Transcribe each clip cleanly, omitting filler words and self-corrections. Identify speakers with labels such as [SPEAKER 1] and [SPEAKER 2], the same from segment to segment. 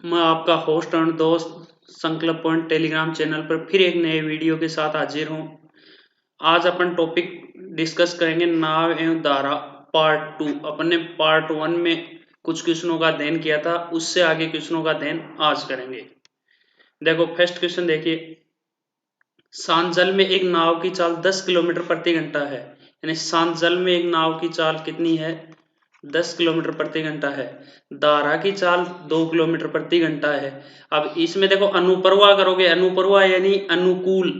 [SPEAKER 1] मैं आपका होस्ट और दोस्त संकल्प पॉइंट टेलीग्राम चैनल पर फिर एक नए वीडियो के साथ हाजिर हूँ। आज अपन टॉपिक डिस्कस करेंगे नाव एवं धारा पार्ट 2। अपन ने पार्ट 1 में कुछ क्वेश्चनों का अध्ययन किया था, उससे आगे क्वेश्चनों का अध्ययन आज करेंगे। देखो फर्स्ट क्वेश्चन देखिए, शांत जल में एक नाव की चाल 10 किलोमीटर प्रति घंटा है। यानी शांत जल में एक नाव की चाल कितनी है? 10 किलोमीटर प्रति घंटा है। धारा की चाल 2 किलोमीटर प्रति घंटा है। अब इसमें देखो अनुप्रवाह करोगे, अनुप्रवाह यानी अनुकूल,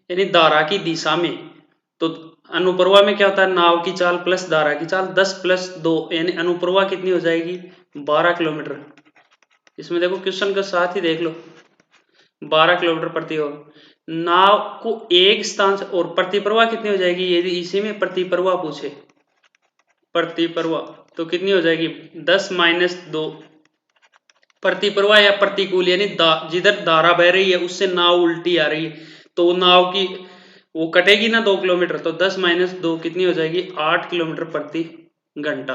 [SPEAKER 1] यानी धारा की दिशा में। तो अनुप्रवाह में क्या होता है? नाव की चाल प्लस धारा की चाल 10 प्लस 2, यानी अनुप्रवाह कितनी हो जाएगी? 12 किलोमीटर। इसमें देखो क्वेश्चन के साथ ही देख लो, 12 किलोमीटर प्रति आवर। नाव को एक स्थान से, और प्रतिप्रवाह कितनी हो जाएगी? यदि इसी में प्रतिप्रवाह पूछे, प्रतिप्रवाह तो कितनी हो जाएगी? 10 माइनस 2। प्रतिप्रवाह या प्रतिकूल यानी जिधर धारा बह रही है उससे नाव उल्टी आ रही है, तो नाव की वो कटेगी ना 2 किलोमीटर, तो 10 माइनस 2 कितनी हो जाएगी? 8 किलोमीटर प्रति घंटा।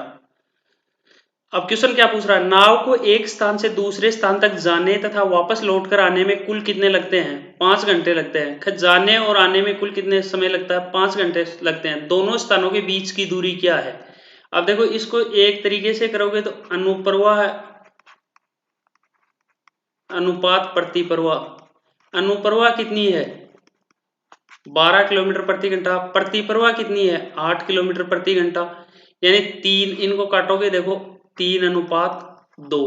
[SPEAKER 1] अब क्वेश्चन क्या पूछ रहा है? नाव को एक स्थान से दूसरे स्थान तक जाने तथा वापस लौटकर आने में कुल कितने लगते हैं? 5 घंटे लगते हैं। जाने और आने में कुल कितने समय लगता है? 5 घंटे लगते हैं। दोनों स्थानों के बीच की दूरी क्या है? अब देखो इसको एक तरीके से करोगे तो अनुप्रवाह अनुपात प्रतिप्रवाह, अनुप्रवाह कितनी है? 12 किलोमीटर प्रति घंटा। प्रतिप्रवाह कितनी है? 8 किलोमीटर प्रति घंटा। यानी 3, इनको काटोगे देखो 3 अनुपात 2।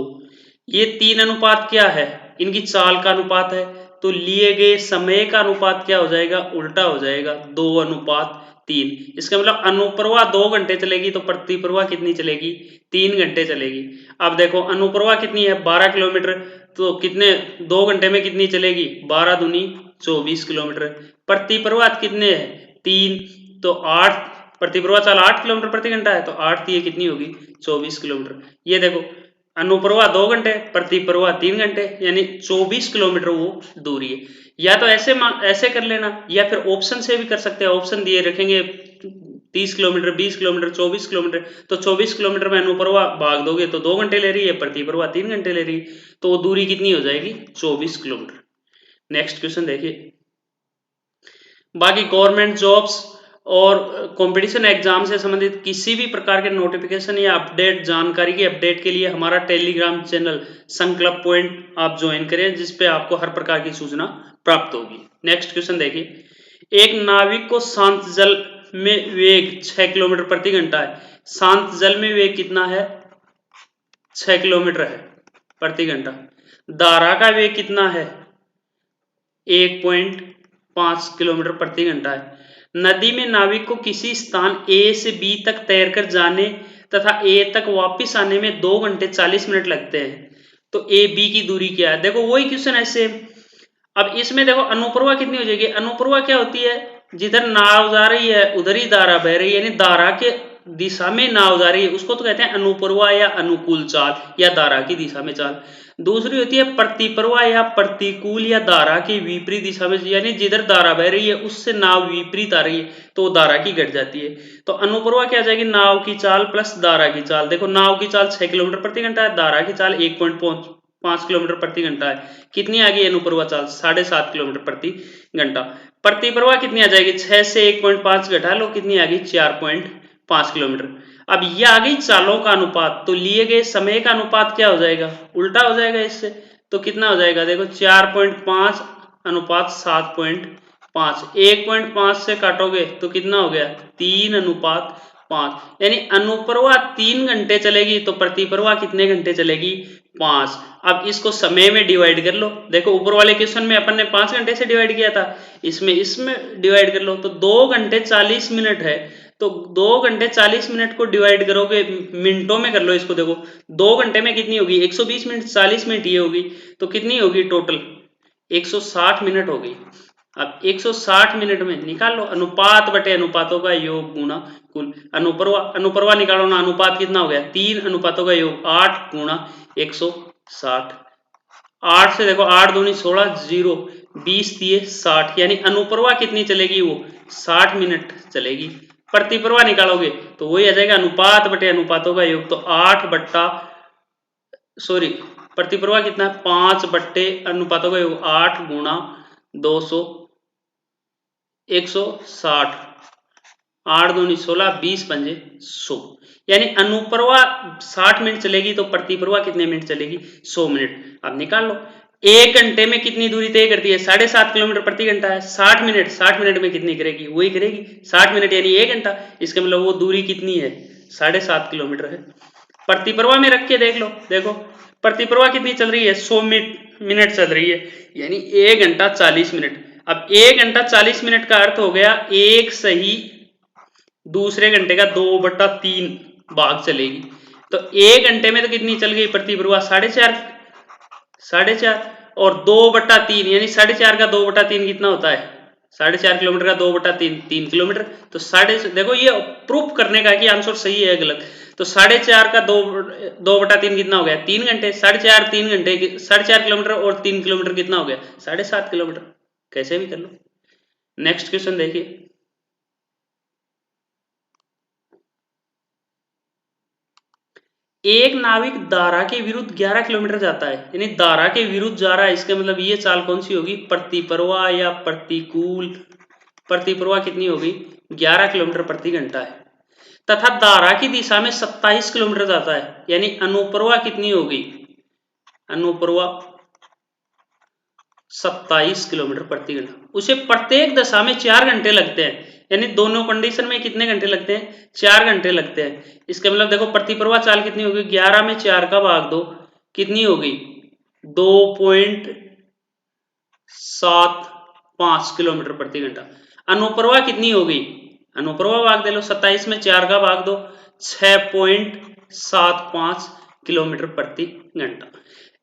[SPEAKER 1] ये 3 अनुपात क्या है? इनकी चाल का अनुपात है, तो लिए गए समय का अनुपात क्या हो जाएगा? उल्टा हो जाएगा, 2 अनुपात 3। इसका मतलब अनुप्रवाह 2 घंटे चलेगी तो प्रतिप्रवाह कितनी चलेगी? 3 घंटे चलेगी। अब देखो अनुप्रवाह कितनी है? 12 किलोमीटर, तो कितने 2 घंटे में कितनी चलेगी? 12 दूनी 24 किलोमीटर। प्रतिप्रवाह कितने है? 3, तो 8, प्रतिप्रवाह चाल 8 किलोमीटर प्रति घंटा है, तो 8 ये कितनी होगी? 24 किलोमीटर। ये देखो अनुप्रवाह 2 घंटे, प्रतिप्रवाह 3 घंटे, यानी 24 किलोमीटर वो दूरी है। या तो ऐसे कर लेना, या फिर ऑप्शन से भी कर सकते हैं। ऑप्शन दिए रखेंगे 30 किलोमीटर, 20 किलोमीटर, 24 किलोमीटर, तो 24 किलोमीटर में अनुप्रवाह भाग दोगे तो 2 घंटे ले रही है, प्रतिप्रवाह 3 घंटे ले रही है, तो वो दूरी कितनी हो जाएगी? 24 किलोमीटर। नेक्स्ट क्वेश्चन देखिए, बाकी गवर्नमेंट जॉब्स और कंपटीशन एग्जाम से संबंधित किसी भी प्रकार के नोटिफिकेशन या अपडेट, जानकारी की अपडेट के लिए हमारा टेलीग्राम चैनल संकल्प पॉइंट आप ज्वाइन करें, जिसपे आपको हर प्रकार की सूचना प्राप्त होगी। नेक्स्ट क्वेश्चन देखिए, एक नाविक को शांत जल में वेग 6 किलोमीटर प्रति घंटा है। शांत जल में वेग कितना है? 6 किलोमीटर है प्रति घंटा। धारा का वेग कितना है? 1.5 किलोमीटर प्रति घंटा है। नदी में नाविक को किसी स्थान ए से बी तक तैरकर जाने तथा ए तक वापस आने में 2 घंटे 40 मिनट लगते हैं, तो ए बी की दूरी क्या है? देखो वही क्वेश्चन ऐसे। अब इसमें देखो अनुप्रवाह कितनी हो जाएगी? अनुप्रवाह क्या होती है? जिधर नाव जा रही है उधर ही धारा बह रही है, यानी धारा के दिशा में नाव जा रही है, उसको तो कहते हैं अनुप्रवाह या अनुकूल चाल, या धारा की दिशा में चाल। दूसरी होती है प्रतिप्रवाह या प्रतिकूल, या धारा की विपरीत दिशा में, यानी जिधर धारा बह रही है उससे नाव विपरीत आ रही है तो धारा की घट जाती है। तो अनुप्रवाह क्या आ जाएगी? नाव की चाल प्लस धारा की चाल। देखो नाव की चाल 6 किलोमीटर प्रति घंटा है, धारा की चाल 1.5 किलोमीटर प्रति घंटा है। कितनी आ गई अनुप्रवाह चाल? 7.5 किलोमीटर प्रति घंटा। प्रतिप्रवाह कितनी आ जाएगी? 6 से 1.5 घटा लो, कितनी आ गई? 4.5 किलोमीटर। अब ये आ गई चालों का अनुपात, तो लिए गए समय का अनुपात क्या हो जाएगा? उल्टा हो जाएगा इससे, तो कितना हो जाएगा? देखो 4.5 अनुपात 7.5, 1.5 से काटोगे तो कितना हो गया? 3 अनुपात 5, यानी अनुप्रवाह 3 घंटे चलेगी तो प्रतिप्रवाह कितने घंटे चलेगी? 5। अब इसको समय में डिवाइड कर लो। देखो ऊपर वाले क्वेश्चन में अपन ने 5 घंटे से डिवाइड किया था, इसमें डिवाइड कर लो तो 2 घंटे 40 मिनट है, तो 2 घंटे 40 मिनट को डिवाइड करोगे मिनटों में कर लो इसको। देखो 2 घंटे में कितनी होगी? 120 मिनट, 40 मिनट ये होगी, तो कितनी होगी टोटल? 160 मिनट होगी। अब 160 मिनट में निकाल लो अनुपात बटे अनुपातों का योग गुणा कुल। अनुप्रवाह निकालो ना, अनुपात कितना हो गया? 3 अनुपातों का योग 8 गुणा 160। 8 से देखो 8 दूनी 16, 0, 20 दिए 60, यानी अनुप्रवाह कितनी चलेगी? वो 60 मिनट चलेगी। प्रतिप्रवाह निकालोगे तो वही आ जाएगा अनुपात बटे अनुपातों का योग, तो 8 बट्टा सॉरी प्रति प्रवाह कितना है 5 बट्टे अनुपातों का 8 गुणा 200 160 8 दूनी 16 20 पंजे 100 यानी अनुप्रवाह 60 मिनट चलेगी तो प्रति प्रवाह कितने मिनट चलेगी 100 मिनट। अब निकाल लो 1 घंटे में कितनी दूरी तय करती है 7.5 किलोमीटर प्रति घंटा है 60 मिनट में कितनी करेगी वही करेगी 60 मिनट यानी 1 घंटा। इसका मतलब वो दूरी कितनी है 7.5 किलोमीटर है। प्रति प्रवाह में रख के देख लो, देखो प्रति प्रवाह कितनी चल रही है 100 मिनट चल रही है यानी 1 घंटा 40 मिनट। अब 1 घंटा 40 मिनट का अर्थ हो गया एक सही दूसरे घंटे का 2/3 भाग चलेगी। तो 1 घंटे में तो कितनी चल गई प्रति प्रवाह 4.5 और 2/3 यानी 4.5 का 2/3 कितना होता है 4.5 किलोमीटर का 2/3 3 किलोमीटर। तो देखो ये प्रूफ करने का कि आंसर सही है गलत। तो 4.5 का 2/3 कितना हो गया 3 घंटे 4.5 3 घंटे 4.5 किलोमीटर और 3 किलोमीटर कितना हो गया 7.5 किलोमीटर। कैसे भी कर लो। नेक्स्ट क्वेश्चन देखिए एक नाविक दारा के विरुद्ध 11 किलोमीटर जाता है यानी दारा के विरुद्ध जा रहा है। इसका मतलब ये चाल कौन सी होगी प्रति प्रवाह या प्रतिकूल। प्रति प्रवाह कितनी होगी 11 किलोमीटर प्रति घंटा है तथा दारा की दिशा में 27 किलोमीटर जाता है यानी अनुप्रवाह कितनी होगी अनुप्रवाह 27 किलोमीटर प्रति घंटा। उसे प्रत्येक दशा में 4 घंटे लगते हैं यानी दोनों कंडीशन में कितने घंटे लगते हैं 4 घंटे लगते हैं। इसका मतलब देखो प्रति प्रवाह चाल कितनी होगी 11 में 4 का भाग दो कितनी होगी 2.75 किलोमीटर प्रति घंटा। अनुप्रवाह कितनी होगी अनुप्रवाह भाग दे लो 27 में 4 का भाग दो 6.75 किलोमीटर प्रति घंटा।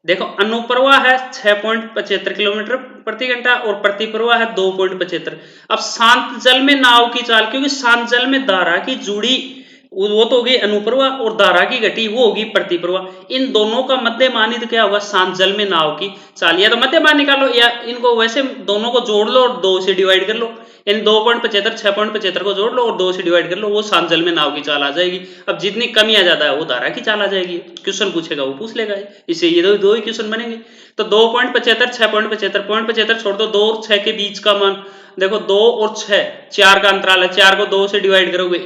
[SPEAKER 1] देखो अनुप्रवाह है 6.75 किलोमीटर प्रति घंटा और प्रति प्रवाह है 2.75। अब शांत जल में नाव की चाल क्योंकि शांत जल में धारा की जुड़ी वो तो होगी अनुप्रवाह और धारा की घटी वो होगी प्रति प्रवाह। इन दोनों का मध्यमान तो क्या होगा शांत जल में नाव की चाल। या तो मध्यमान निकालो या इनको वैसे दोनों को जोड़ लो और 2 से डिवाइड कर लो यानी 2.75 6.75 को जोड़ लो और 2 से डिवाइड कर लो वो शांत जल में नाव की चाल आ जाएगी। अब जितनी कमी आ जाता है वो धारा की चाल आ जाएगी। क्वेश्चन पूछेगा वो पूछ लेगा इससे ये दो ही क्वेश्चन बनेंगे। तो 2.75 6.75 0.75 छोड़ दो 2 और 6 के बीच का मान देखो 2 और 6 4 का अंतराल है 4 को 2 से डिवाइड करोगे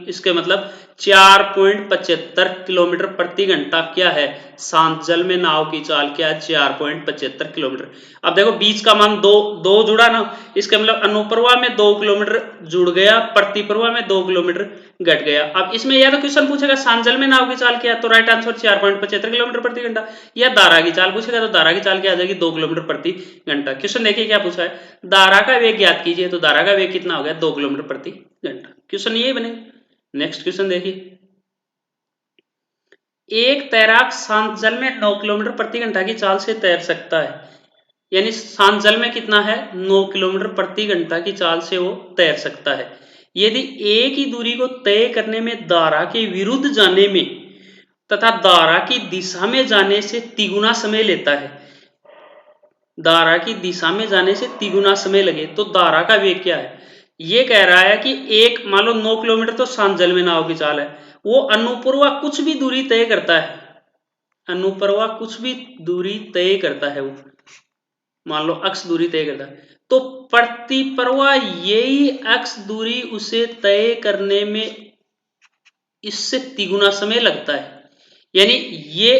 [SPEAKER 1] इसके मतलब 4.75 किलोमीटर प्रति घंटा क्या है शांत जल में नाव की चाल क्या है 4.75 किलोमीटर। अब देखो बीच का मान 2 जुड़ा ना इसके मतलब अनुप्रवाह में 2 किलोमीटर जुड़ गया प्रति प्रवाह में 2 किलोमीटर घट गया। अब इसमें या तो क्वेश्चन पूछेगा शांत जल में नाव की चाल क्या है तो राइट आंसर 4.75 किलोमीटर प्रति घंटा या धारा की चाल पूछेगा तो धारा की चाल क्या आ जाएगी 2 किलोमीटर प्रति घंटा। क्वेश्चन देखिए क्या पूछा है धारा का वेग ज्ञात कीजिए तो धारा का वेग कितना हो गया 2 किलोमीटर प्रति घंटा। क्वेश्चन यही बनेगा। नेक्स्ट क्वेश्चन देखिए एक तैराक शांत जल में 9 किलोमीटर प्रति घंटा की चाल से तैर सकता है यानी शांत जल में कितना है 9 किलोमीटर प्रति घंटा की चाल से वो तैर सकता है यदि एक ही दूरी को तय करने में धारा के विरुद्ध जाने में तथा धारा की दिशा में जाने से तिगुना समय लेता है। धारा की दिशा में जाने से तिगुना समय लगे तो धारा का वेग क्या है। ये कह रहा है कि एक मान लो 9 किलोमीटर तो शांत जल में नाव की चाल है वो अनुप्रवाह कुछ भी दूरी तय करता है अनुप्रवाह कुछ भी दूरी तय करता है वो मान लो अक्ष दूरी तय करता है तो प्रति प्रवाह यही अक्ष दूरी उसे तय करने में इससे तिगुना समय लगता है यानी ये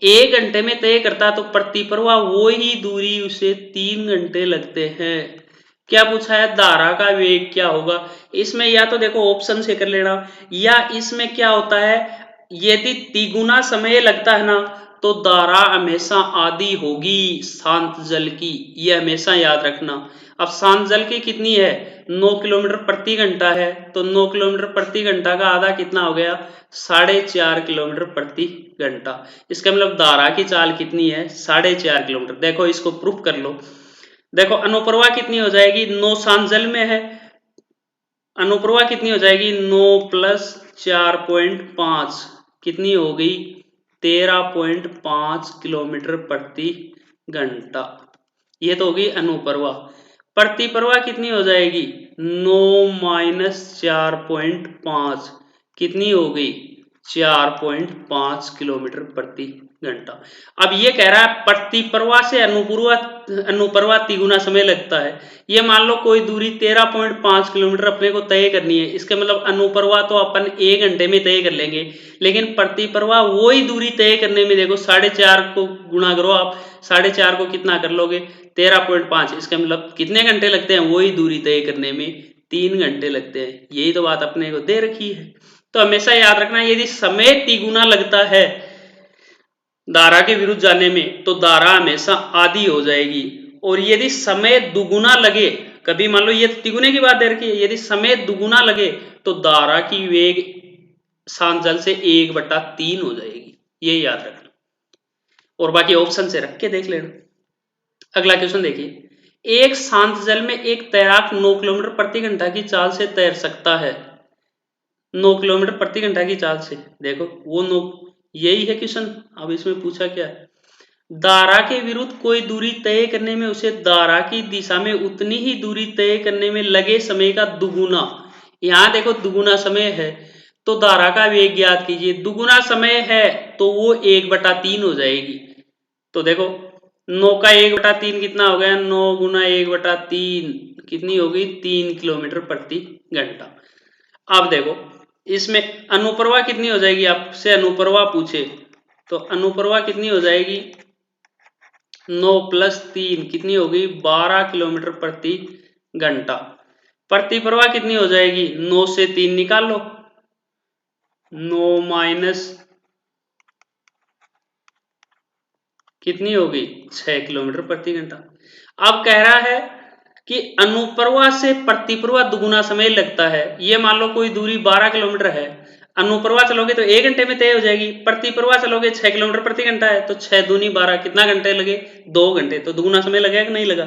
[SPEAKER 1] 1 घंटे में तय करता तो प्रति प्रवाह वो ही दूरी उसे 3 घंटे लगते हैं। क्या पूछा है धारा का वेग क्या होगा। इसमें या तो देखो ऑप्शन से कर लेना या इसमें क्या होता है यदि तिगुना समय लगता है ना तो धारा हमेशा आधी होगी शांत जल की ये हमेशा याद रखना। अब शांत जल की कितनी है 9 किलोमीटर प्रति घंटा है तो 9 किलोमीटर प्रति घंटा का आधा कितना हो गया 4.5 किलोमीटर प्रति घंटा। इसका मतलब धारा की चाल कितनी है 4.5 किलोमीटर। देखो इसको प्रूफ कर लो। देखो अनुप्रवाह कितनी हो जाएगी 9 शांत जल में है अनुप्रवाह कितनी हो जाएगी 9 + 4.5 कितनी हो गई 13.5 किलोमीटर प्रति घंटा। ये तो होगी अनुप्रवाह। प्रति प्रवाह कितनी हो जाएगी 9 - 4.5 कितनी हो गई 4.5 किलोमीटर प्रति घंटा। अब ये कह रहा है प्रतिप्रवाह से अनुप्रवाह तिगुना समय लगता है। ये मान लो कोई दूरी 13.5 किलोमीटर अपने को तय करनी है, इसके मतलब अनुप्रवाह तो अपन 1 घंटे में तय कर लेंगे, लेकिन प्रतिप्रवाह वही दूरी तय करने में देखो 4.5 को गुणा करो आप, 4.5 को कितना कर लोगे 13.5, इसका मतलब कितने घंटे लगते हैं वही दूरी तय करने में 3 घंटे लगते हैं। यही तो बात अपने को दे रखी है। तो हमेशा याद रखना यदि समय तिगुना लगता है धारा के विरुद्ध जाने में तो धारा हमेशा आधी हो जाएगी, और यदि समय दुगुना लगे, कभी मान लो ये तिगुने की बात दे रखी है, यदि समय दुगुना लगे तो धारा की वेग शांत जल से 1/3 हो जाएगी, ये याद रखना। और बाकी ऑप्शन से रख के देख लेना। अगला क्वेश्चन देखिए, एक शांत जल में एक तैराक 9 किलोमीटर प्रति घंटा की चाल से तैर सकता है। 9 किलोमीटर प्रति घंटा की चाल से, देखो वो 9, यही है क्वेश्चन। अब इसमें पूछा क्या है, धारा के विरुद्ध कोई दूरी तय करने में उसे धारा की दिशा में उतनी ही दूरी तय करने में लगे समय का दुगुना, यहां देखो दुगुना समय है तो धारा का वेग ज्ञात कीजिए। दुगुना समय है तो वो 1/3 हो जाएगी। तो देखो 9 का 1/3 कितना हो गया, 9 गुना 1/3 कितनी होगी 3 किलोमीटर प्रति घंटा। अब देखो इसमें अनुप्रवाह कितनी हो जाएगी, आपसे अनुप्रवाह पूछे तो अनुप्रवाह कितनी हो जाएगी, 9 + 3 कितनी होगी 12 किलोमीटर प्रति घंटा। प्रतिप्रवाह कितनी हो जाएगी, 9 से 3 निकाल लो, 9 कितनी होगी 6 किलोमीटर प्रति घंटा। अब कह रहा है कि अनुप्रवाह से प्रतिप्रवाह दुगुना समय लगता है। ये मान लो कोई दूरी 12 किलोमीटर है, अनुप्रवाह चलोगे तो 1 घंटे में तय हो जाएगी, प्रतिप्रवाह चलोगे 6 किलोमीटर प्रति घंटा है तो 6 दूनी 12 कितना घंटे लगे 2 घंटे, तो दुगुना समय लगेगा कि नहीं लगा।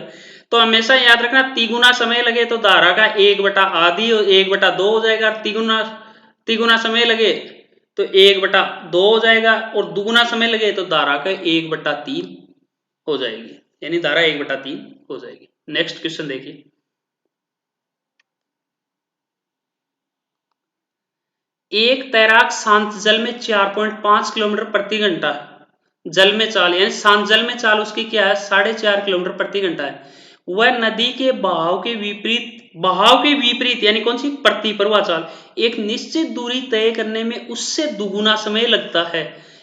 [SPEAKER 1] तो हमेशा याद रखना तिगुना समय लगे तो धारा का 1/2 1/2 हो जाएगा, तिगुना समय लगे तो 1/2 हो जाएगा, और दुगुना समय लगे तो धारा का 1/3 हो जाएगी, यानी धारा 1/3 हो जाएगी। नेक्स्ट क्वेश्चन देखिए, एक तैराक शांत जल में 4.5 किलोमीटर प्रति घंटा जल में चाल, यानी शांत जल में चाल उसकी क्या है 4.5 किलोमीटर प्रति घंटा है। वह नदी के बहाव के विपरीत यानी कौन सी प्रतिप्रवाह चाल एक निश्चित दूरी तय करने में उससे दुगुना समय लगता है,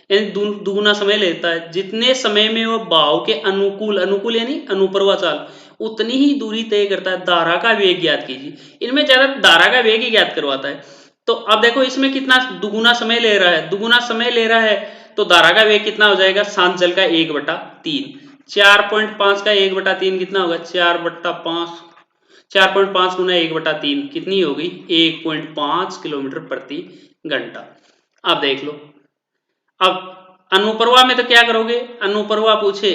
[SPEAKER 1] यानी दुगुना समय लेता है। जितने समय में वह बहाव के अनुकूल यानी अनुप्रवाह चाल उतनी ही दूरी तय करता है। धारा का वेग ज्ञात कीजिए, इनमें ज्यादा धारा का वेग ही ज्ञात करवाता है। तो अब देखो इसमें कितना दुगुना समय ले रहा है, दुगुना समय ले रहा है तो धारा का वेग कितना हो जाएगा शांत जल का 1/3, 4.5 का 1/3 कितना होगा 4/5, 4.5 गुना 1/3 कितनी होगी 1.5 किलोमीटर प्रति घंटा। अब देख लो, अब अनुप्रवाह में तो क्या करोगे, अनुप्रवाह पूछे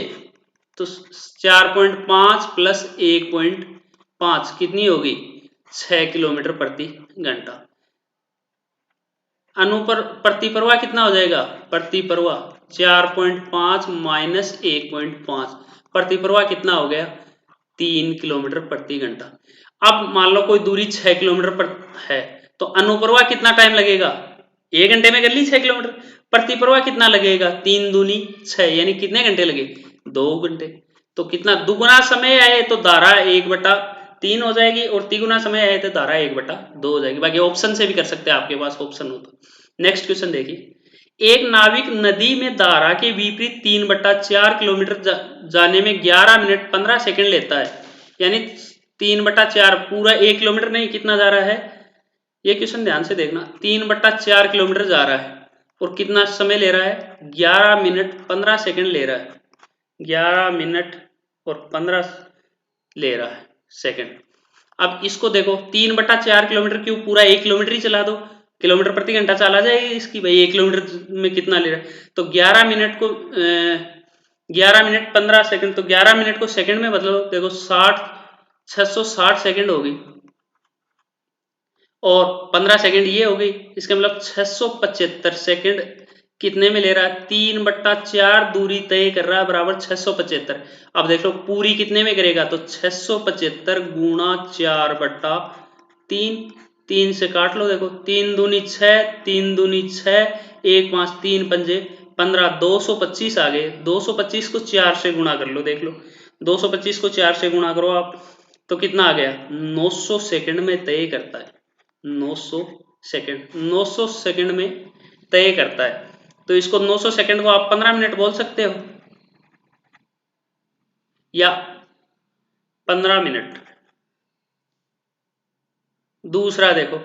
[SPEAKER 1] तो 4.5 + 1.5 कितनी होगी 6 किलोमीटर प्रति घंटा। प्रतिप्रवाह कितना हो जाएगा, प्रतिप्रवाह 4.5 - 1.5 प्रतिप्रवाह कितना हो गया 3 किलोमीटर प्रति घंटा। अब मान लो कोई दूरी 6 किलोमीटर पर है तो अनुप्रवाह कितना टाइम लगेगा, 1 घंटे में कर ली 6 किलोमीटर, प्रतिप्रवाह कितना लगेगा 3 दूनी 6 यानी कितने घंटे लगे 2 घंटे। तो कितना दुगुना समय आए तो धारा 1/3 हो जाएगी, और तिगुना समय आए तो धारा 1/2 हो जाएगी। बाकी ऑप्शन से भी कर सकते हैं आपके पास ऑप्शन हो तो। नेक्स्ट क्वेश्चन देखिए, एक नाविक नदी में धारा के विपरीत 3/4 किलोमीटर जाने में 11 मिनट 15 सेकंड लेता है, यानी 3/4 पूरा 1 किलोमीटर नहीं, कितना जा रहा है ये क्वेश्चन ध्यान से देखना, 3/4 किलोमीटर जा रहा है और कितना समय ले रहा है 11 मिनट 15 सेकंड ले रहा है, 11 मिनट और 15 ले रहा है सेकंड। अब इसको देखो 3/4 किलोमीटर क्यों पूरा 1 किलोमीटर ही चला दो, किलोमीटर प्रति घंटा चला जाएगी इसकी, भाई 1 किलोमीटर में कितना ले रहा है, तो 11 मिनट को 11 मिनट 15 सेकंड, तो 11 मिनट को सेकंड में बदलो, देखो 660 सेकंड होगी और 15 सेकंड ये हो गई, इसका मतलब 675 सेकंड कितने में ले रहा है 3/4 दूरी तय कर रहा है बराबर 675। अब देख लो पूरी कितने में करेगा तो 675 गुणा 4/3, 3 से काट लो, देखो 3 दूनी 6, 3 दूनी 6, 1 5 3 पंजे 15, 225 आ गए। 225 को 4 से गुणा कर लो, देख लो 225 को 4 से गुणा करो आप, तो कितना आ गया? 900 सेकंड में तय करता है। 900 सेकंड, 900 सेकंड में तय करता है। तो इसको 900 सेकंड को आप 15 मिनट बोल सकते हो, या 15 मिनट। दूसरा देखो,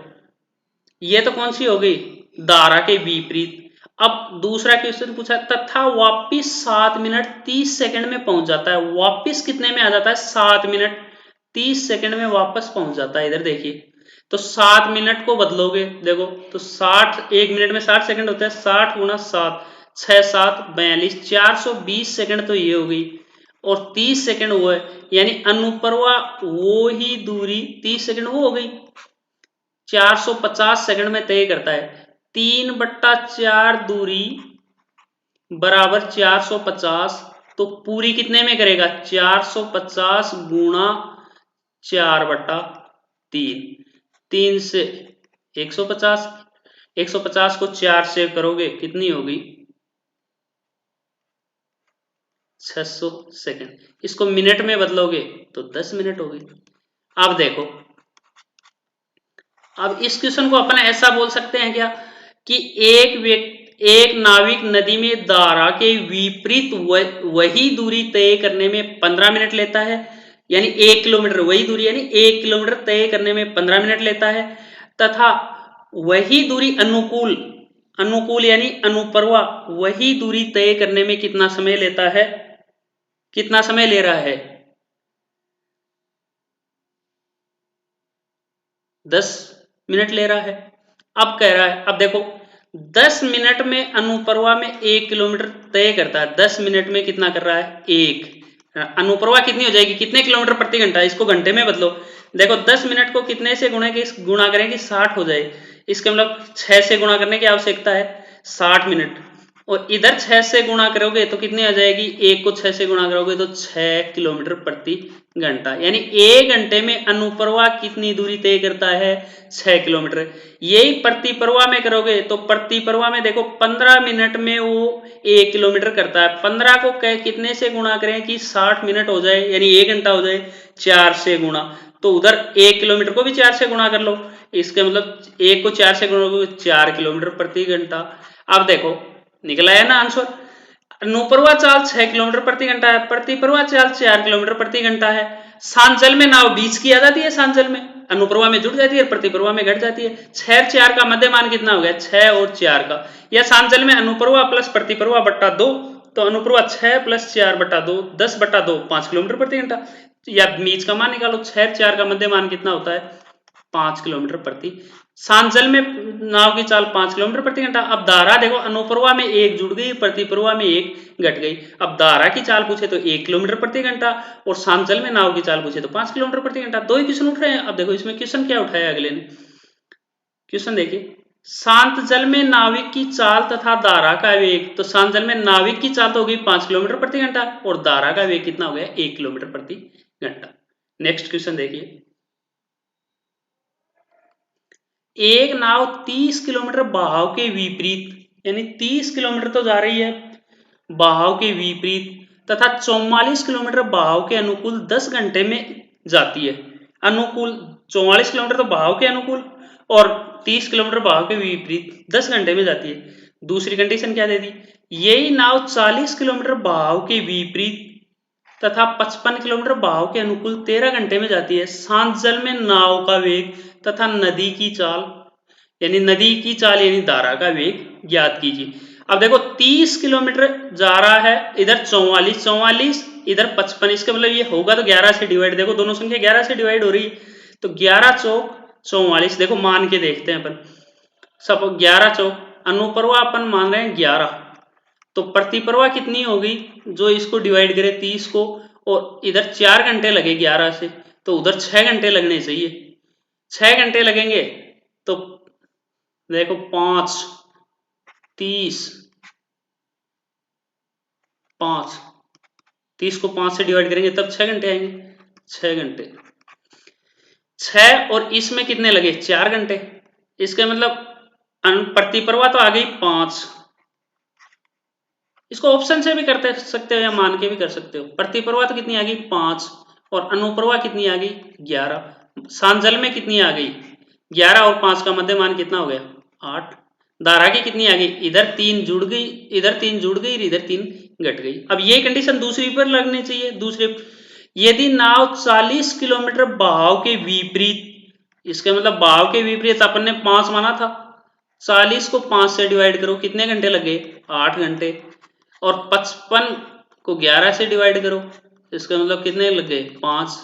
[SPEAKER 1] ये तो कौन सी हो गई? धारा के विपरीत। अब दूसरा क्वेश्चन पूछा, तथा वापिस 7 मिनट 30 सेकंड में पहुंच जाता है। वापिस कितने में आ जाता है? 7 मिनट 30 सेकंड में वापस पहुंच जाता है। इधर देखिए, तो 7 मिनट को बदलोगे, देखो तो 60, 1 मिनट में 60 सेकंड होता है, 60 गुना 7, 6 7 42, 420 सेकंड तो ये हो गई, और 30 सेकंड वो है, यानी अनुप्रवा वो ही दूरी 30 सेकंड वो हो गई, 450 सेकंड में तय करता है। 3/4 दूरी बराबर 450, तो पूरी कितने में करेगा? 450 गुणा 4/3, 3 से 150, 150 को 4 से करोगे कितनी होगी? 600 सेकंड। इसको मिनट में बदलोगे तो 10 मिनट होगी। अब देखो, अब इस क्वेश्चन को अपन ऐसा बोल सकते हैं क्या, कि एक नाविक नदी में धारा के विपरीत वही दूरी तय करने में 15 मिनट लेता है, यानी 1 किलोमीटर, वही दूरी यानी 1 किलोमीटर तय करने में 15 मिनट लेता है, तथा वही दूरी अनुकूल, अनुकूल यानी अनुप्रवा वही दूरी तय करने में कितना समय लेता है? कितना समय ले रहा है? 10 मिनट ले रहा है। अब कह रहा है, अब देखो 10 मिनट में अनुप्रवा में 1 किलोमीटर तय करता है, 10 मिनट में कितना कर रहा है? 1। अनुप्रवा कितनी हो जाएगी? कितने किलोमीटर प्रति घंटा? इसको घंटे में बदलो, देखो 10 मिनट को कितने से गुणा करें कि 60 हो जाए, इसके मतलब 6 से गुणा करने की आवश्यकता है, 60 मिनट। और इधर 6 से गुणा करोगे तो कितनी आ जाएगी? 1 को 6 से गुणा करोगे तो 6 किलोमीटर प्रति घंटा, यानी 1 घंटे में अनुप्रवाह कितनी दूरी तय करता है? 6 किलोमीटर। यही प्रतिप्रवाह में करोगे तो प्रतिप्रवाह में देखो 15 मिनट में वो 1 किलोमीटर करता है। 15 को कितने से गुणा करें कि 60 मिनट हो जाए, यानी 1 घंटा हो जाए? 4 से गुणा, तो उधर 1 किलोमीटर को भी 4 से गुणा कर लो, इसके मतलब 1 को 4 से गुणा करोगे 4 किलोमीटर प्रति घंटा। अब देखो निकला है ना आंसर। अनुप्रवाह चाल 6 किलोमीटर प्रति घंटा है, प्रतिप्रवाह चाल 4 किलोमीटर प्रति घंटा है। सांचल में नाव बीच की आ जाती है, सांचल में अनुप्रवाह में जुड़ जाती है, प्रतिप्रवाह में घट जाती है। 6 और 4 का मध्यमान कितना हो गया? 6 और 4 का, या सांचल में अनुप्रवाह प्लस प्रतिप्रवाह बट्टा 2, तो अनुप्रवाह 6 प्लस 4 बट्टा 2, 10/2, 5 किलोमीटर प्रति घंटा। या बीच का मान निकालो, 6 4 का मध्यमान कितना होता है? 5 किलोमीटर प्रति। सांचल में नाव की चाल 5 किलोमीटर प्रति घंटा। अब धारा देखो, अनुप्रवाह में 1 जुड़ गई, प्रतिप्रवाह में 1 घट गई। अब धारा की चाल पूछे तो 1 किलोमीटर प्रति घंटा, और सांचल में नाव की चाल पूछे तो 5 किलोमीटर प्रति घंटा। दो ही क्वेश्चन उठ रहे हैं। अब देखो इसमें क्वेश्चन क्या उठाया अगले ने, क्वेश्चन देखिए, शांत जल में नाविक की चाल तथा धारा का वेग। तो शांत जल में नाविक की चाल तो होगी 5 किलोमीटर प्रति घंटा, और धारा का वेग कितना हो गया? 1 किलोमीटर प्रति घंटा। नेक्स्ट क्वेश्चन देखिए, एक नाव 30 किलोमीटर बहाव के विपरीत, यानी 30 किलोमीटर तो जा रही है बहाव के विपरीत, तथा 44 किलोमीटर बहाव के अनुकूल 10 घंटे में जाती है। अनुकूल 44 किलोमीटर तो बहाव के अनुकूल, और 30 किलोमीटर बहाव के विपरीत 10 घंटे में जाती है। दूसरी कंडीशन क्या दे दी? यही नाव 40 किलोमीटर बहाव के विपरीत तथा 55 किलोमीटर बहाव के अनुकूल 13 घंटे में जाती है। शांत जल में नाव का वेग तथा नदी की चाल, यानी नदी की चाल यानी धारा का वेग ज्ञात कीजिए। अब देखो 30 किलोमीटर जा रहा है, इधर 44, 44 इधर 55, इसका मतलब ये होगा तो 11 से डिवाइड, देखो दोनों संख्या 11 से डिवाइड हो रही है, तो 11 चौक 44। देखो मान के देखते हैं अपन, सब 11 चौक, अनुप्रवाह अपन मान रहे हैं 11, तो प्रतिप्रवाह कितनी होगी जो इसको डिवाइड करे 30 को, और इधर 4 घंटे लगे 11 से, तो उधर 6 घंटे लगने चाहिए, 6 घंटे लगेंगे। तो देखो 5 30, 5 30 को 5 से डिवाइड करेंगे तब 6 घंटे आएंगे, 6 घंटे, 6 और इसमें कितने लगे? 4 घंटे। इसका मतलब प्रतिप्रवाह तो आ गई 5, इसको ऑप्शन से भी करते सकते हो या मान के भी कर सकते हो। प्रतिप्रवाह तो कितनी आ गई 5 और अनुप्रवाह कितनी आ गई 11। सांजल में कितनी आ गई 11 और 5 का मध्य मान कितना हो गया 8। धारा की कितनी आ गई इधर 3 जुड़ गई, इधर 3 जुड़ गई, इधर 3 घट गई। अब ये कंडीशन दूसरी पर लगनी चाहिए। दूसरे यदि नाव 40 किलोमीटर बहाव के विपरीत, इसका मतलब बहाव के विपरीत अपन ने 5 माना था, 40 को 5 से डिवाइड करो कितने घंटे लगे 8 घंटे, और 55 को 11 से डिवाइड करो, इसका मतलब कितने लग गए 5।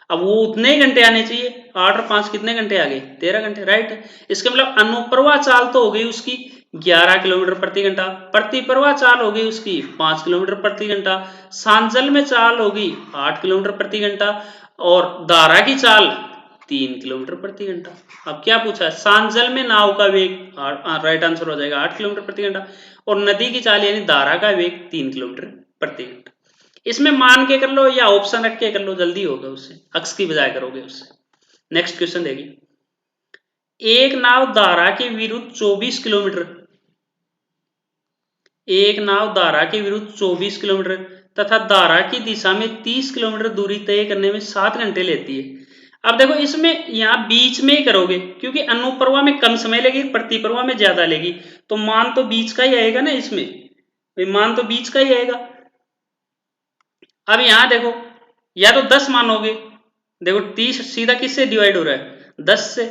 [SPEAKER 1] अब वो उतने ही घंटे आने चाहिए, 8 और 5 कितने घंटे आ गए 13 घंटे, राइट। इसका मतलब अनुप्रवाह चाल तो हो गई उसकी 11 किलोमीटर प्रति घंटा, प्रतिप्रवाह चाल हो गई उसकी 5 किलोमीटर प्रति घंटा, सांजल में चाल होगी 8 किलोमीटर प्रति घंटा, और धारा की चाल 3 किलोमीटर प्रति घंटा। अब क्या पूछा है, सांजल में नाव का वेग, राइट आंसर हो जाएगा 8 किलोमीटर प्रति घंटा, और नदी की चाल यानी धारा का वेग 3 किलोमीटर प्रति घंटा। इसमें मान के कर लो या ऑप्शन रख के कर लो, जल्दी होगा उससे, अक्स की बजाय करोगे उससे। नेक्स्ट क्वेश्चन देखिए, एक नाव धारा के विरुद्ध 24 किलोमीटर, एक नाव धारा के विरुद्ध 24 किलोमीटर तथा धारा की दिशा में 30 किलोमीटर दूरी तय करने में 7 घंटे लेती है। अब देखो इसमें यहां बीच में ही करोगे, क्योंकि अनुप्रवाह में कम समय लेगी, प्रतिप्रवाह में ज्यादा लेगी, तो मान तो बीच का ही आएगा ना इसमें, मान तो बीच का ही आएगा। अब यहां देखो, या तो 10 मानोगे, देखो 30 सीधा किससे डिवाइड हो रहा है 10 से,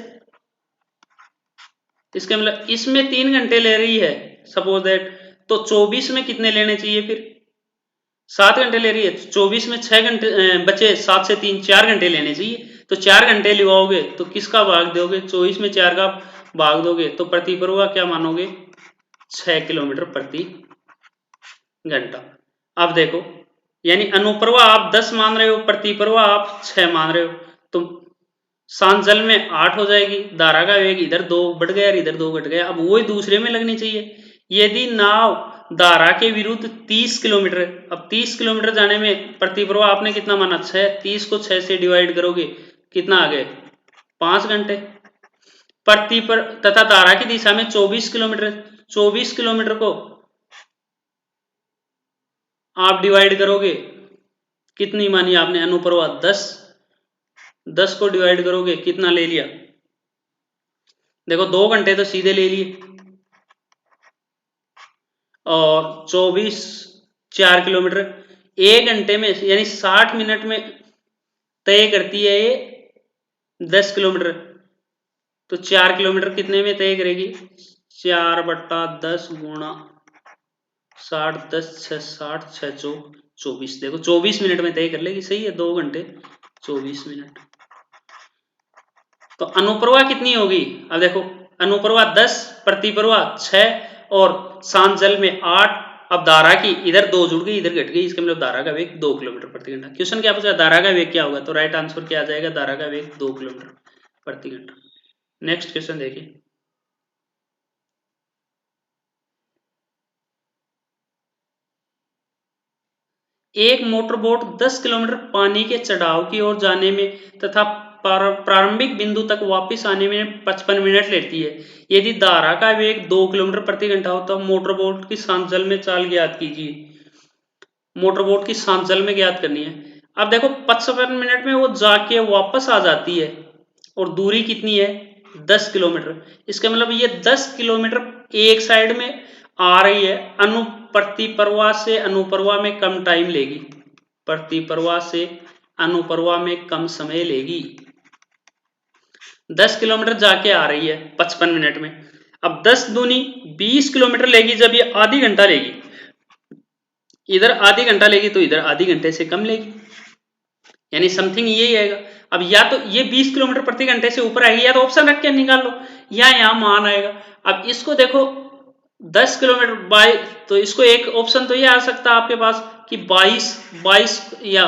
[SPEAKER 1] इसके मतलब इसमें 3 घंटे ले रही है सपोज दैट, तो 24 में कितने लेने चाहिए फिर 7 घंटे ले रही है, 24 में 6 घंटे बचे, 7 से 3 4 घंटे लेने चाहिए, तो 4 घंटे लगाओगे तो किसका भाग दोगे 24 में 4 का भाग दोगे, तो प्रतिप्रवाह क्या मानोगे 6 किलोमीटर प्रति घंटा। अब देखो यानी अनुप्रवाह आप 10 मान रहे हो, प्रतिप्रवाह आप 6 मान रहे हो, तो सांजल में 8 हो जाएगी, धारा का वेग इधर 2 बढ़ गया और इधर 2 घट गया। अब वही दूसरे में लगनी चाहिए। यदि नाव धारा के विरुद्ध 30 किलोमीटर, अब 30 किलोमीटर जाने में प्रतिप्रवाह आपने कितना माना 6, 30 को 6 से डिवाइड करोगे कितना आ गए 5 घंटे, प्रति पर तथा धारा की दिशा में 24 किलोमीटर, 24 किलोमीटर को आप डिवाइड करोगे, कितनी मानी आपने अनुप्रवाह 10, 10 को डिवाइड करोगे कितना ले लिया, देखो 2 घंटे तो सीधे ले लिए, और 24 4 किलोमीटर 1 घंटे में यानी 60 मिनट में तय करती है ये 10 किलोमीटर, तो 4 किलोमीटर कितने में तय करेगी 4/10 गुणा 60, 10 6 60 6 24, देखो 24 मिनट में तय कर लेगी, सही है 2 घंटे 24 मिनट। तो अनुप्रवाह कितनी होगी, अब देखो अनुप्रवाह 10, प्रतिप्रवाह 6 और सांजल में 8। अब धारा की इधर 2 जुड़ गई, इधर घट गई, इसका मतलब धारा का वेग 2 किलोमीटर प्रति घंटा। क्वेश्चन क्या पूछा धारा का वेग क्या होगा, तो राइट आंसर क्या आ जाएगा धारा का वेग 2 किलोमीटर प्रति घंटा। नेक्स्ट क्वेश्चन देखिए, एक मोटरबोट 10 किलोमीटर पानी के चढ़ाव की ओर जाने में तथा प्रारंभिक बिंदु तक वापस आने में 55 मिनट लेती है। यदि धारा का वेग 2 किलोमीटर प्रति घंटा हो तो मोटरबोट की सांजल में चाल ज्ञात कीजिए। मोटरबोट की सांजल में ज्ञात करनी है। अब देखो 55 मिनट में वो जाके वापस आ जाती है, और दूरी कितनी है 10 किलोमीटर, इसका मतलब ये 10 किलोमीटर एक साइड में आ रही है, प्रतिप्रवाह से अनुप्रवाह में कम टाइम लेगी, प्रतिप्रवाह से अनुप्रवाह में कम समय लेगी। 10 किलोमीटर जाके आ रही है 55 मिनट में, अब 10 दूनी 20 किलोमीटर लेगी, जब ये आधी घंटा लेगी, इधर आधी घंटा लेगी तो इधर आधी घंटे से कम लेगी, यानी समथिंग यही आएगा। अब या तो ये 20 किलोमीटर प्रति घंटे से ऊपर आएगी, या तो ऑप्शन रख के निकाल लो, या यहां मान आएगा। अब इसको देखो 10 किलोमीटर बाई, तो इसको एक ऑप्शन तो ये आ सकता है आपके पास कि 22 या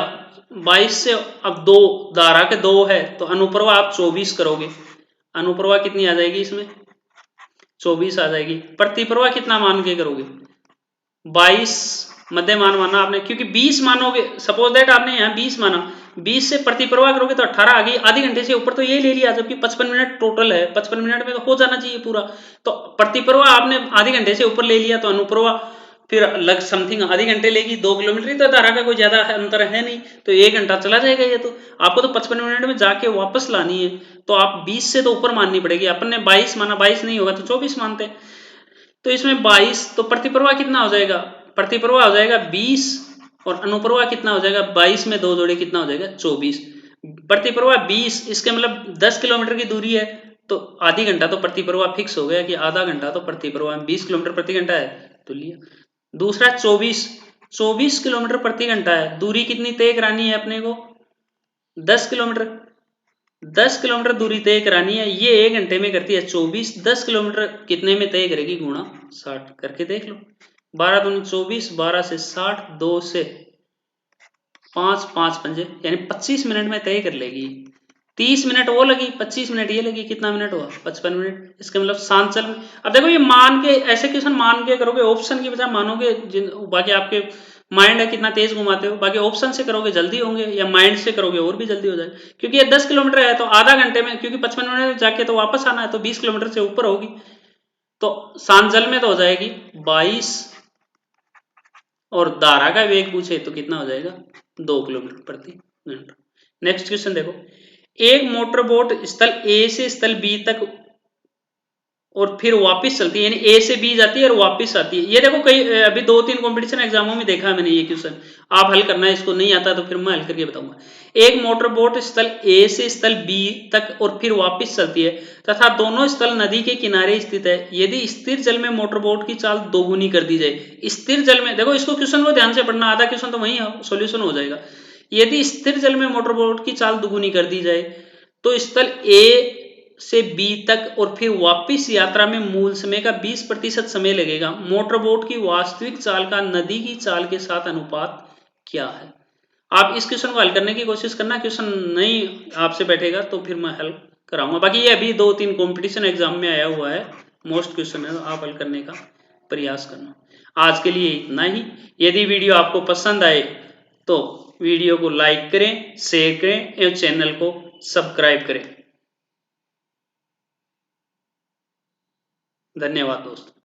[SPEAKER 1] 22 से, अब 2 धारा के 2 है तो अनुप्रवाह आप 24 करोगे, अनुप्रवाह कितनी आ जाएगी इसमें 24 आ जाएगी। प्रतिप्रवाह कितना मान के करोगे 22 मध्य मान माना आपने, क्योंकि 20 मानोगे, सपोज दैट आपने यहाँ 20 माना, 20 से प्रतिप्रवाह करोगे तो 18 आ गई, आधी घंटे से ऊपर तो ये ले लिया, जबकि 55 मिनट टोटल है, 55 मिनट में तो हो जाना चाहिए पूरा, तो प्रतिप्रवाह आपने आधी घंटे से ऊपर ले लिया, तो अनुप्रवाह फिर लग समथिंग आधे घंटे लेगी, 2 किलोमीटर ही तो धारा का कोई ज्यादा अंतर है नहीं, तो 1 घंटा चला जाएगा ये तो। आपको तो 55 मिनट में जाके वापस लानी है, तो आप 20 से तो ऊपर माननी पड़ेगी। अपन ने 22 माना, 22 नहीं होगा तो 24 मानते हैं। तो इसमें 22, तो प्रतिप्रवाह कितना हो जाएगा, प्रतिप्रवाह हो जाएगा 20, और अनुप्रवाह कितना हो जाएगा, 22 में 2 जोड़े कितना हो जाएगा, 24। प्रतिप्रवाह 20, इसके मतलब 10 किलोमीटर की दूरी है, तो आधी घंटा तो प्रतिप्रवाह फिक्स हो गया कि आधा घंटा तो प्रतिप्रवाह, 20 किलोमीटर प्रति घंटा है तो लिया। दूसरा 24 किलोमीटर प्रति घंटा है, दूरी कितनी तय करानी है अपने को, 10 किलोमीटर। 10 किलोमीटर दूरी तय करानी है, ये 1 घंटे में करती है 24, 10 किलोमीटर कितने में तय करेगी, गुणा 60 करके देख लो। 12 दूनी 24, 12 से 60, 2 से 5, 5 पंजे यानी 25 मिनट में तय कर लेगी। 30 मिनट वो लगी, 25 मिनट ये लगी, कितना मिनट हुआ, 55 मिनट। इसका मतलब सांचल में, अब देखो ये मान के, ऐसे क्वेश्चन मान के करोगे, ऑप्शन की बजाय मानोगे, बाकी आपके माइंड है कितना तेज घुमाते हो, बाकी ऑप्शन से करोगे जल्दी होंगे, या माइंड से करोगे और भी जल्दी हो जाए। क्योंकि ये 10 किलोमीटर है तो आधा घंटे में, क्योंकि 55 मिनट में जाके तो वापस आना है, तो 20 किलोमीटर से ऊपर होगी, तो सांचल में तो हो जाएगी 22, और धारा का वेग पूछे तो कितना हो जाएगा, 2 किलोमीटर प्रति घंटा। नेक्स्ट क्वेश्चन देखो, एक मोटर बोट स्थल ए से स्थल बी तक और फिर वापस चलती है, यानी ए से बी जाती है और वापस आती है। ये देखो कई अभी 2-3 कंपटीशन एग्जामों में देखा है मैंने ये क्वेश्चन, आप हल करना है, इसको नहीं आता तो फिर मैं हल करके बताऊंगा। एक मोटर बोट स्थल ए से स्थल बी तक और फिर वापस चलती है तथा दोनों स्थल नदी के किनारे स्थित है। यदि स्थिर जल में मोटर बोट की चाल दोगुनी कर दी जाए, स्थिर जल में, देखो इसको क्वेश्चन को ध्यान से पढ़ना, आधा क्वेश्चन तो वही सोल्यूशन हो जाएगा। यदि स्थिर जल में मोटर बोट की चाल दोगुनी कर दी जाए तो स्थल ए से बी तक और फिर वापस यात्रा में मूल समय का 20% समय लगेगा। मोटर बोट की वास्तविक चाल का नदी की चाल के साथ अनुपात क्या है। आप इस क्वेश्चन को हल करने की कोशिश करना, क्वेश्चन नहीं आपसे बैठेगा तो फिर मैं हल कराऊंगा। बाकी ये अभी 2-3 कंपटीशन एग्जाम में आया हुआ है, मोस्ट क्वेश्चन है, आप हल करने का प्रयास करना। आज के लिए इतना ही। यदि वीडियो आपको पसंद आए तो वीडियो को लाइक करें, शेयर करें एवं चैनल को सब्सक्राइब करें। धन्यवाद दोस्तों।